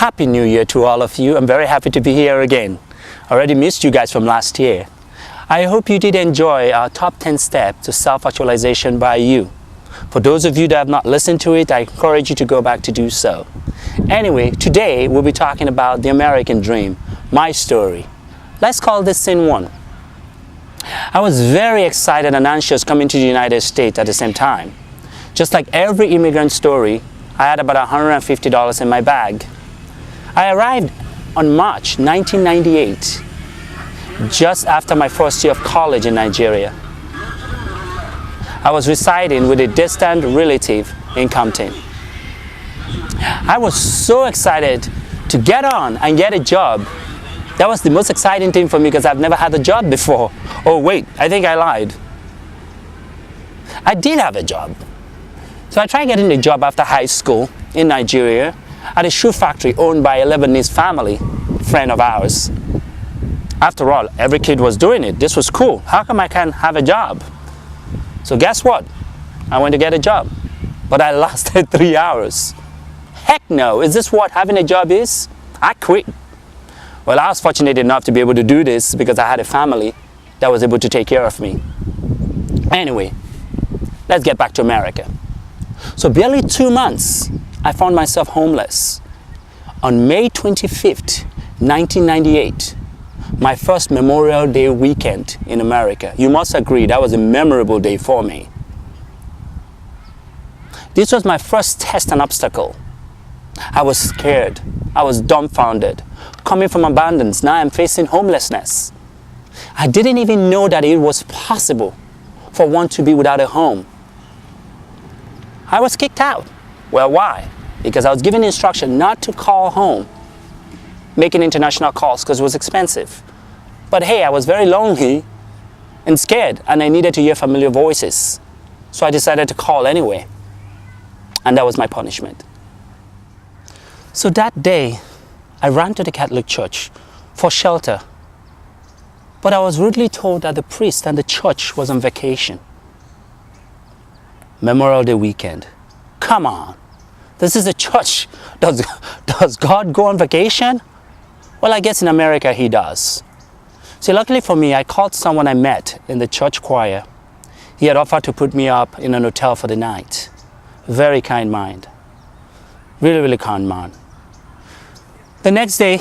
Happy New Year to all of you. I'm very happy to be here again. I already missed you guys from last year. I hope you did enjoy our top 10 steps to self-actualization by you. For those of you that have not listened to it, I encourage you to go back to do so. Anyway, today we'll be talking about the American dream, my story. Let's call this scene 1. I was very excited and anxious coming to the United States at the same time. Just like every immigrant story, I had about $150 in my bag. I arrived on March 1998, just after my first year of college in Nigeria. I was residing with a distant relative in Compton. I was so excited to get on and get a job. That was the most exciting thing for me because I've never had a job before. Oh wait, I think I lied. I did have a job. So I tried getting a job after high school in Nigeria at a shoe factory owned by a Lebanese family, friend of ours. After all, every kid was doing it. This was cool. How come I can't have a job? So guess what? I went to get a job, but I lasted 3 hours. Heck no, is this what having a job is? I quit. Well, I was fortunate enough to be able to do this because I had a family that was able to take care of me. Anyway, let's get back to America. So barely 2 months, I found myself homeless. On May 25th, 1998, my first Memorial Day weekend in America. You must agree, that was a memorable day for me. This was my first test and obstacle. I was scared. I was dumbfounded. Coming from abundance, now I'm facing homelessness. I didn't even know that it was possible for one to be without a home. I was kicked out. Well, why? Because I was given instruction not to call home, making international calls because it was expensive. But hey, I was very lonely and scared, and I needed to hear familiar voices. So I decided to call anyway. And that was my punishment. So that day, I ran to the Catholic Church for shelter. But I was rudely told that the priest and the church was on vacation. Memorial Day weekend. Come on. This is a church. Does God go on vacation? Well, I guess in America he does. So luckily for me, I called someone I met in the church choir. He had offered to put me up in an hotel for the night. Very kind mind. Really, really kind man. The next day,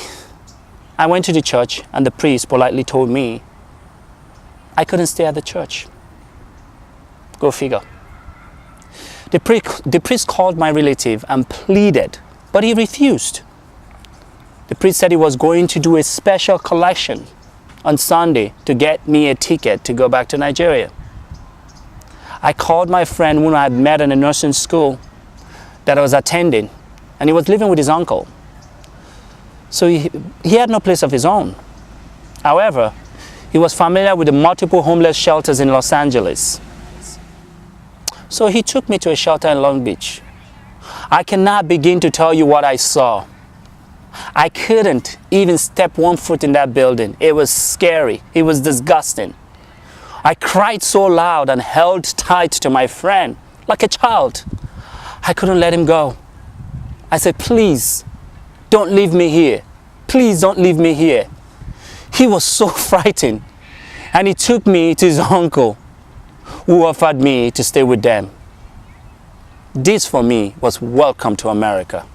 I went to the church and the priest politely told me I couldn't stay at the church. Go figure. The priest called my relative and pleaded, but he refused. The priest said he was going to do a special collection on Sunday to get me a ticket to go back to Nigeria. I called my friend whom I had met in a nursing school that I was attending, and he was living with his uncle. So he had no place of his own. However, he was familiar with the multiple homeless shelters in Los Angeles. So he took me to a shelter in Long Beach. I cannot begin to tell you what I saw. I couldn't even step 1 foot in that building. It was scary. It was disgusting. I cried so loud and held tight to my friend like a child. I couldn't let him go. I said, please, don't leave me here. Please don't leave me here. He was so frightened, and he took me to his uncle, who offered me to stay with them. This for me was welcome to America.